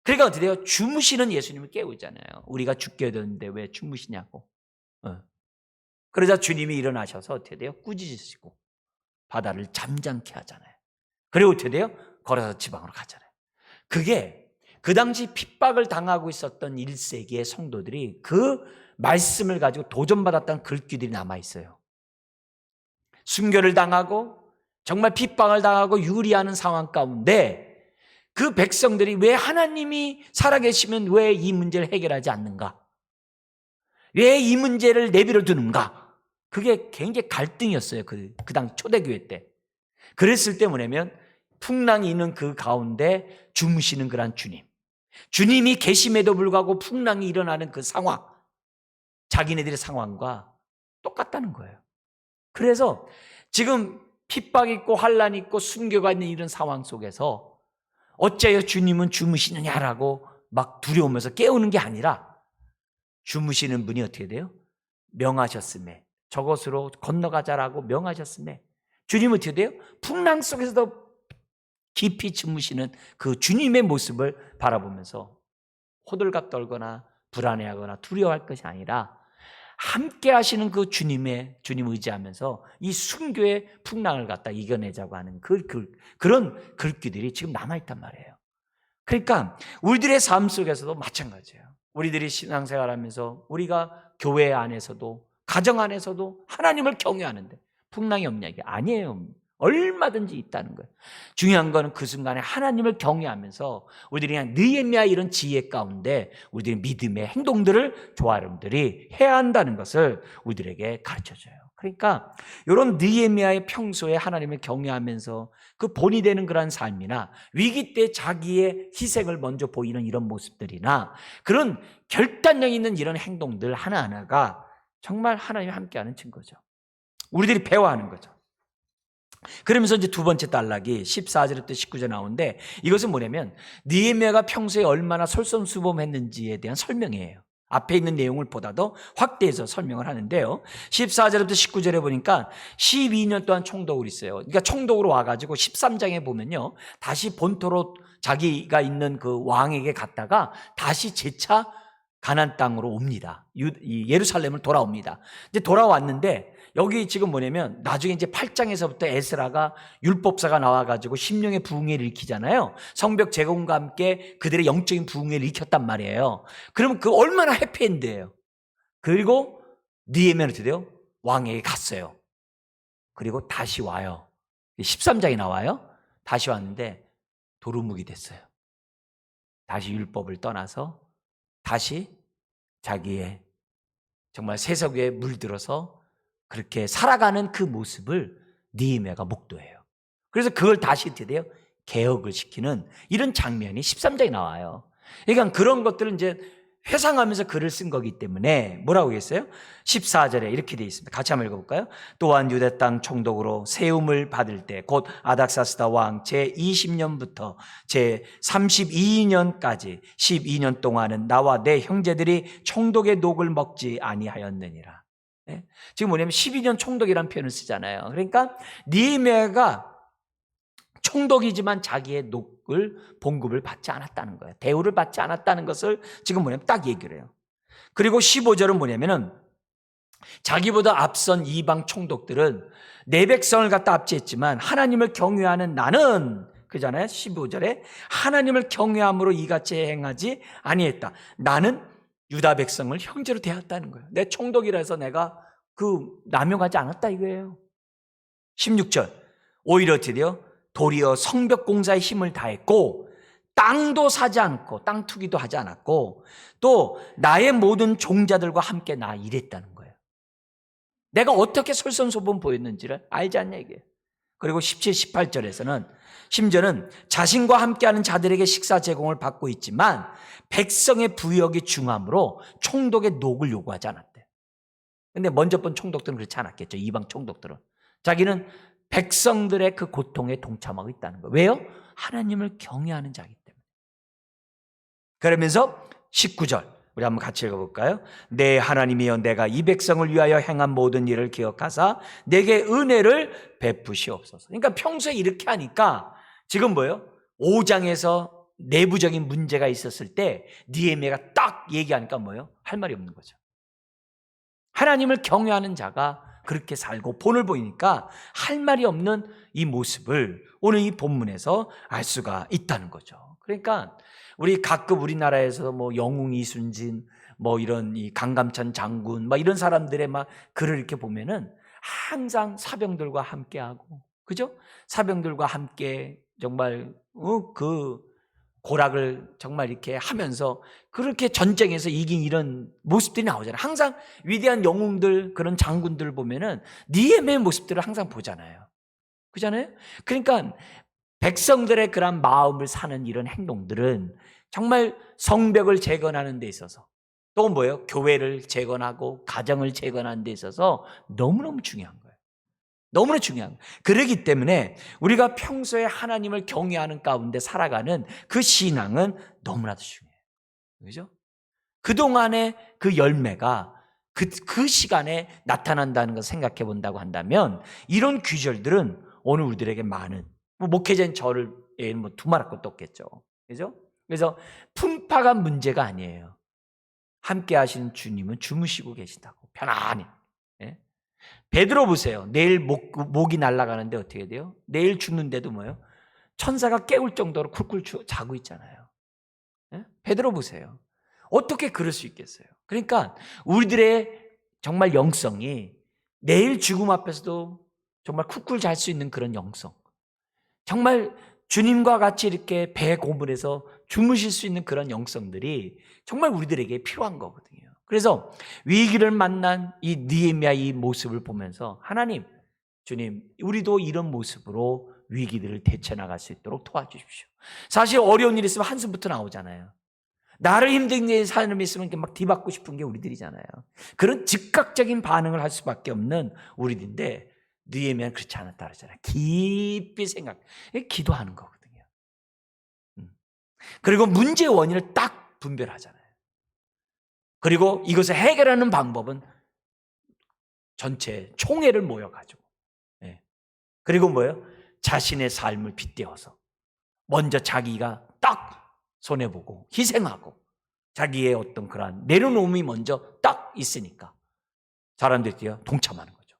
그러니까 어떻게 돼요? 주무시는 예수님을 깨우잖아요. 우리가 죽게 되는데 왜 주무시냐고. 그러자 주님이 일어나셔서 어떻게 돼요? 꾸짖으시고 바다를 잠잠케 하잖아요. 그리고 어떻게 돼요? 걸어서 지방으로 가잖아요. 그게 그 당시 핍박을 당하고 있었던 1세기의 성도들이 그 말씀을 가지고 도전받았다는 글귀들이 남아있어요. 순교를 당하고 정말 핍박을 당하고 유리하는 상황 가운데 그 백성들이 왜 하나님이 살아계시면 왜 이 문제를 해결하지 않는가? 왜 이 문제를 내버려 두는가? 그게 굉장히 갈등이었어요. 그 당 초대교회 때. 그랬을 때 뭐냐면 풍랑이 있는 그 가운데 주무시는 그런 주님. 주님이 계심에도 불구하고 풍랑이 일어나는 그 상황. 자기네들의 상황과 똑같다는 거예요. 그래서 지금 핍박 있고 환란 있고 순교가 있는 이런 상황 속에서 어째요 주님은 주무시느냐라고 막 두려우면서 깨우는 게 아니라 주무시는 분이 어떻게 돼요? 명하셨음에 저것으로 건너가자라고 명하셨음에 주님은 어떻게 돼요? 풍랑 속에서도 깊이 주무시는 그 주님의 모습을 바라보면서 호들갑 떨거나 불안해하거나 두려워할 것이 아니라 함께 하시는 그 주님 의지하면서 이 순교의 풍랑을 갖다 이겨내자고 하는 그런 글귀들이 지금 남아있단 말이에요. 그러니까 우리들의 삶 속에서도 마찬가지예요. 우리들이 신앙생활하면서 우리가 교회 안에서도 가정 안에서도 하나님을 경외하는데 풍랑이 없냐 이게 아니에요. 얼마든지 있다는 거예요. 중요한 거는 그 순간에 하나님을 경외하면서 우리들이 그냥 느헤미야 이런 지혜 가운데 우리들의 믿음의 행동들을 저와 여러분들이 해야 한다는 것을 우리들에게 가르쳐줘요. 그러니까 이런 느헤미야의 평소에 하나님을 경외하면서 그 본이 되는 그런 삶이나 위기 때 자기의 희생을 먼저 보이는 이런 모습들이나 그런 결단력 있는 이런 행동들 하나하나가 정말 하나님이 함께하는 증거죠. 우리들이 배워야 하는 거죠. 그러면서 이제 두 번째 단락이 14절부터 19절 나오는데 이것은 뭐냐면 느헤미야가 평소에 얼마나 솔선수범했는지에 대한 설명이에요. 앞에 있는 내용을 보다도 확대해서 설명을 하는데요. 14절부터 19절에 보니까 12년 동안 총독을 있어요. 그러니까 총독으로 와가지고 13장에 보면요. 다시 본토로 자기가 있는 그 왕에게 갔다가 다시 재차 가나안 땅으로 옵니다. 예루살렘을 돌아옵니다. 이제 돌아왔는데 여기 지금 뭐냐면 나중에 이제 8장에서부터 에스라가 율법사가 나와가지고 심령의 부흥회를 일으키잖아요. 성벽 재건과 함께 그들의 영적인 부흥회를 일으켰단 말이에요. 그러면 그 얼마나 해피엔드예요. 그리고 느헤미야는 어떻게 돼요? 왕에게 갔어요. 그리고 다시 와요. 13장에 나와요. 다시 왔는데 도루묵이 됐어요. 다시 율법을 떠나서 다시 자기의 정말 세석 위에 물들어서 그렇게 살아가는 그 모습을 느헤미야가 목도해요. 그래서 그걸 다시 어떻게 돼요? 개혁을 시키는 이런 장면이 13장에 나와요. 그러니까 그런 것들을 이제 회상하면서 글을 쓴 거기 때문에 뭐라고 했어요? 14절에 이렇게 되어 있습니다. 같이 한번 읽어볼까요? 또한 유대 땅 총독으로 세움을 받을 때 곧 아닥사스다 왕 제20년부터 제32년까지 12년 동안은 나와 내 형제들이 총독의 녹을 먹지 아니하였느니라. 네? 지금 뭐냐면 12년 총독이라는 표현을 쓰잖아요. 그러니까 느헤미야가 총독이지만 자기의 녹을 봉급을 받지 않았다는 거예요. 대우를 받지 않았다는 것을 지금 뭐냐면 딱 얘기를 해요. 그리고 15절은 뭐냐면은 자기보다 앞선 이방 총독들은 내 백성을 갖다 압제했지만 하나님을 경외하는 나는 그잖아요. 15절에 하나님을 경외함으로 이같이 행하지 아니했다. 나는 유다 백성을 형제로 대했다는 거예요. 내 총독이라 해서 내가 남용하지 않았다 이거예요. 16절 오히려 어떻게 돼요? 도리어 성벽 공사에 힘을 다했고 땅도 사지 않고 땅 투기도 하지 않았고 또 나의 모든 종자들과 함께 나 일했다는 거예요. 내가 어떻게 솔선수범 보였는지를 알지 않냐 이게. 그리고 17, 18절에서는 심지어는 자신과 함께하는 자들에게 식사 제공을 받고 있지만 백성의 부역이 중함으로 총독의 녹을 요구하지 않았대요. 근데 먼저 본 총독들은 그렇지 않았겠죠. 이방 총독들은 자기는 백성들의 그 고통에 동참하고 있다는 거예요. 왜요? 하나님을 경외하는 자이기 때문에. 그러면서 19절 우리 한번 같이 읽어볼까요? 내 하나님이여 내가 이 백성을 위하여 행한 모든 일을 기억하사 내게 은혜를 베푸시옵소서. 그러니까 평소에 이렇게 하니까 지금 뭐예요? 5장에서 내부적인 문제가 있었을 때 느헤미야가 딱 얘기하니까 뭐예요? 할 말이 없는 거죠. 하나님을 경외하는 자가 그렇게 살고 본을 보이니까 할 말이 없는 이 모습을 오늘 이 본문에서 알 수가 있다는 거죠. 그러니까 우리 가끔 우리나라에서 뭐 영웅 이순신 뭐 이런 이 강감찬 장군 막 이런 사람들의 막 글을 이렇게 보면은 항상 사병들과 함께하고 그죠? 사병들과 함께 정말 그 고락을 정말 이렇게 하면서 그렇게 전쟁에서 이긴 이런 모습들이 나오잖아요. 항상 위대한 영웅들 그런 장군들 보면은 느헤미야의 모습들을 항상 보잖아요. 그잖아요. 그러니까 백성들의 그런 마음을 사는 이런 행동들은 정말 성벽을 재건하는 데 있어서 또 뭐예요? 교회를 재건하고 가정을 재건하는 데 있어서 너무너무 중요한 거예요. 너무나 중요한 거예요. 그렇기 때문에 우리가 평소에 하나님을 경외하는 가운데 살아가는 그 신앙은 너무나도 중요해요. 그죠? 그동안의 그 열매가 그 시간에 나타난다는 것을 생각해 본다고 한다면 이런 귀절들은 오늘 우리들에게 많은 목회자인 저를 뭐 두말할 것도 없겠죠. 그죠? 그래서 풍파가 문제가 아니에요. 함께 하시는 주님은 주무시고 계신다고 편안히. 예? 베드로 보세요. 내일 목이 날아가는데 어떻게 돼요? 내일 죽는데도 뭐예요? 천사가 깨울 정도로 쿨쿨 자고 있잖아요. 예? 베드로 보세요. 어떻게 그럴 수 있겠어요? 그러니까 우리들의 정말 영성이 내일 죽음 앞에서도 정말 쿨쿨 잘 수 있는 그런 영성. 정말 주님과 같이 이렇게 배 고물에서 주무실 수 있는 그런 영성들이 정말 우리들에게 필요한 거거든요. 그래서 위기를 만난 이 느헤미야 이 모습을 보면서 하나님, 주님, 우리도 이런 모습으로 위기들을 대처나갈 수 있도록 도와주십시오. 사실 어려운 일이 있으면 한숨부터 나오잖아요. 나를 힘들게 사는 일이 있으면 막 뒤받고 싶은 게 우리들이잖아요. 그런 즉각적인 반응을 할 수밖에 없는 우리들인데 느헤미야는 그렇지 않았다 그러잖아요. 깊이 생각, 기도하는 거거든요. 그리고 문제의 원인을 딱 분별하잖아요. 그리고 이것을 해결하는 방법은 전체 총회를 모여가지고, 예. 그리고 뭐예요? 자신의 삶을 빗대어서 먼저 자기가 딱 손해보고 희생하고 자기의 어떤 그런 내려놓음이 먼저 딱 있으니까 사람들이 동참하는 거죠.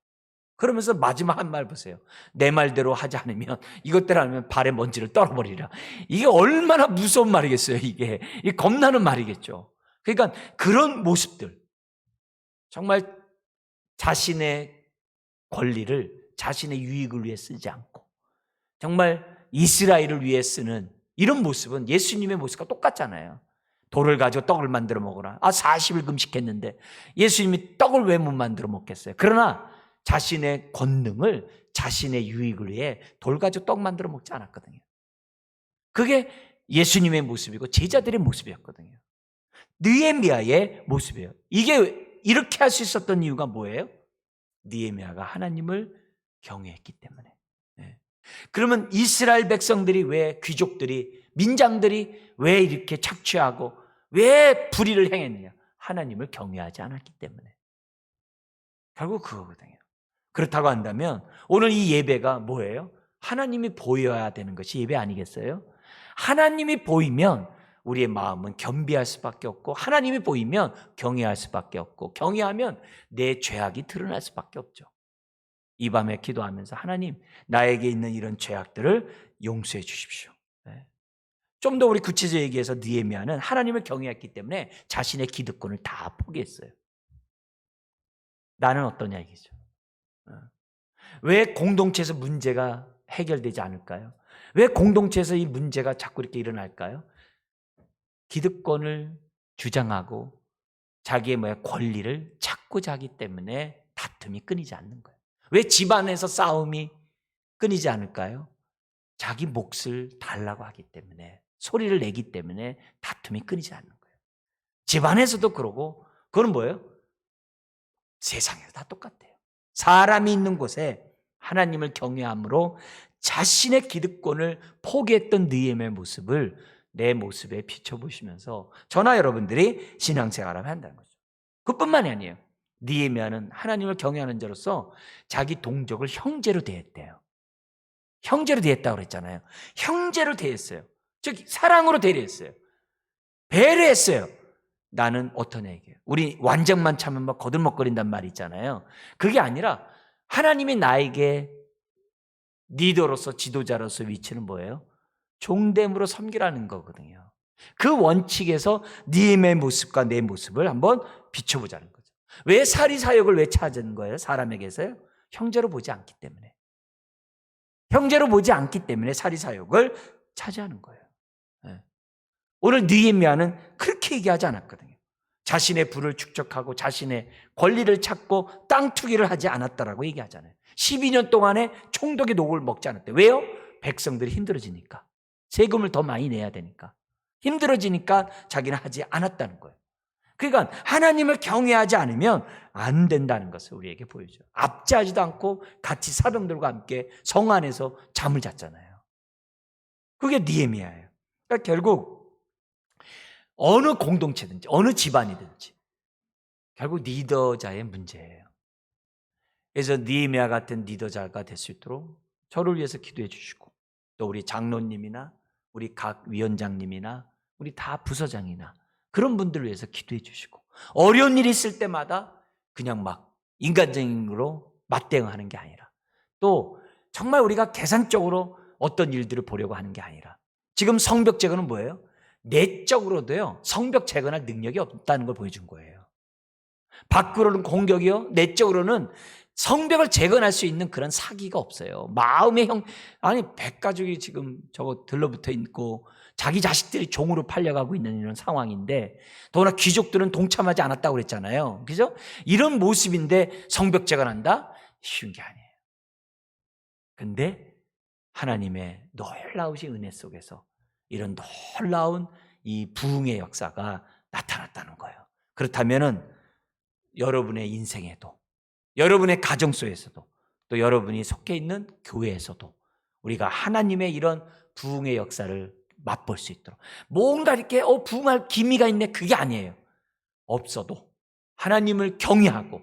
그러면서 마지막 한 말 보세요. 내 말대로 하지 않으면 이것대로 하면 발에 먼지를 떨어버리라. 이게 얼마나 무서운 말이겠어요. 이게 겁나는 말이겠죠. 그러니까 그런 모습들 정말 자신의 권리를 자신의 유익을 위해 쓰지 않고 정말 이스라엘을 위해 쓰는 이런 모습은 예수님의 모습과 똑같잖아요. 돌을 가지고 떡을 만들어 먹어라. 40일 금식했는데 예수님이 떡을 왜 못 만들어 먹겠어요? 그러나 자신의 권능을 자신의 유익을 위해 돌 가지고 떡 만들어 먹지 않았거든요. 그게 예수님의 모습이고 제자들의 모습이었거든요. 느헤미야의 모습이에요. 이게 이렇게 할 수 있었던 이유가 뭐예요? 느헤미야가 하나님을 경외했기 때문에. 네. 그러면 이스라엘 백성들이 왜 귀족들이 민장들이 왜 이렇게 착취하고 왜 불의를 행했느냐? 하나님을 경외하지 않았기 때문에. 결국 그거거든요. 그렇다고 한다면 오늘 이 예배가 뭐예요? 하나님이 보여야 되는 것이 예배 아니겠어요? 하나님이 보이면 우리의 마음은 겸비할 수밖에 없고 하나님이 보이면 경외할 수밖에 없고 경외하면 내 죄악이 드러날 수밖에 없죠. 이 밤에 기도하면서 하나님 나에게 있는 이런 죄악들을 용서해 주십시오. 네. 좀 더 우리 구체적으로 얘기해서 느헤미야는 하나님을 경외했기 때문에 자신의 기득권을 다 포기했어요. 나는 어떠냐 이거죠. 왜 공동체에서 문제가 해결되지 않을까요? 왜 공동체에서 이 문제가 자꾸 이렇게 일어날까요? 기득권을 주장하고 자기의 권리를 찾고자 하기 때문에 다툼이 끊이지 않는 거예요. 왜 집안에서 싸움이 끊이지 않을까요? 자기 몫을 달라고 하기 때문에 소리를 내기 때문에 다툼이 끊이지 않는 거예요. 집안에서도 그러고 그건 뭐예요? 세상에서 다 똑같아요. 사람이 있는 곳에 하나님을 경외함으로 자신의 기득권을 포기했던 느헤미야의 모습을 내 모습에 비춰보시면서 저나 여러분들이 신앙생활을 한다는 거죠. 그뿐만이 아니에요. 느헤미야는 하나님을 경외하는 자로서 자기 동족을 형제로 대했대요. 형제로 대했다고 그랬잖아요. 형제로 대했어요. 즉 사랑으로 대했어요. 배려했어요. 나는 어떤 애에게 우리 완전만 차면 막 거들먹거린단 말이 있잖아요. 그게 아니라 하나님이 나에게 리더로서 지도자로서 위치는 뭐예요? 종됨으로 섬기라는 거거든요. 그 원칙에서 니의 모습과 내 모습을 한번 비춰보자는 거죠. 왜 사리사욕을 왜 찾은 거예요? 사람에게서요? 형제로 보지 않기 때문에. 형제로 보지 않기 때문에 사리사욕을 차지하는 거예요. 오늘 느헤미야는 그렇게 얘기하지 않았거든요. 자신의 부를 축적하고 자신의 권리를 찾고 땅 투기를 하지 않았다라고 얘기하잖아요. 12년 동안에 총독의 녹을 먹지 않았대요. 왜요? 백성들이 힘들어지니까. 세금을 더 많이 내야 되니까. 힘들어지니까 자기는 하지 않았다는 거예요. 그러니까 하나님을 경외하지 않으면 안 된다는 것을 우리에게 보여줘요. 압제하지도 않고 같이 사병들과 함께 성 안에서 잠을 잤잖아요. 그게 느헤미야예요. 그러니까 결국 어느 공동체든지 어느 집안이든지 결국 리더자의 문제예요. 그래서 느헤미야 같은 리더자가 될 수 있도록 저를 위해서 기도해 주시고 또 우리 장로님이나 우리 각 위원장님이나 우리 다 부서장이나 그런 분들을 위해서 기도해 주시고 어려운 일이 있을 때마다 그냥 막 인간적으로 맞대응하는 게 아니라 또 정말 우리가 계산적으로 어떤 일들을 보려고 하는 게 아니라 지금 성벽 제거는 뭐예요? 내적으로도요 성벽 제거할 능력이 없다는 걸 보여준 거예요. 밖으로는 공격이요 내적으로는 성벽을 재건할 수 있는 그런 사기가 없어요. 마음의 아니 백가족이 지금 저거 들러붙어 있고 자기 자식들이 종으로 팔려가고 있는 이런 상황인데 더구나 귀족들은 동참하지 않았다고 그랬잖아요. 그죠? 이런 모습인데 성벽 재건한다? 쉬운 게 아니에요. 근데 하나님의 놀라우신 은혜 속에서 이런 놀라운 이 부흥의 역사가 나타났다는 거예요. 그렇다면은 여러분의 인생에도 여러분의 가정 속에서도 또 여러분이 속해 있는 교회에서도 우리가 하나님의 이런 부흥의 역사를 맛볼 수 있도록 뭔가 이렇게 부흥할 기미가 있네 그게 아니에요. 없어도 하나님을 경외하고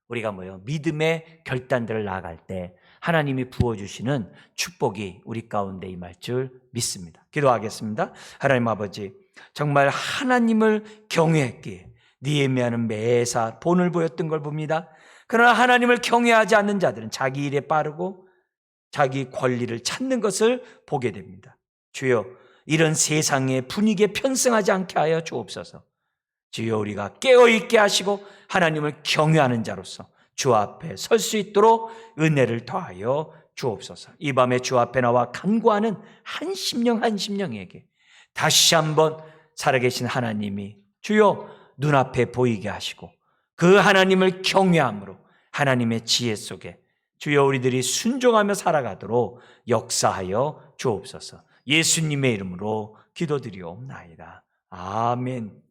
우리가 믿음의 결단들을 나아갈 때 하나님이 부어주시는 축복이 우리 가운데 임할 줄 믿습니다. 기도하겠습니다. 하나님 아버지 정말 하나님을 경외했기에 느헤미야는 매사 본을 보였던 걸 봅니다. 그러나 하나님을 경외하지 않는 자들은 자기 일에 빠르고 자기 권리를 찾는 것을 보게 됩니다. 주여 이런 세상의 분위기에 편승하지 않게 하여 주옵소서. 주여 우리가 깨어있게 하시고 하나님을 경외하는 자로서 주 앞에 설 수 있도록 은혜를 더하여 주옵소서. 이 밤에 주 앞에 나와 간구하는 한 심령에게 다시 한번 살아계신 하나님이 주여 눈앞에 보이게 하시고 그 하나님을 경외함으로 하나님의 지혜 속에 주여 우리들이 순종하며 살아가도록 역사하여 주옵소서. 예수님의 이름으로 기도드리옵나이다. 아멘.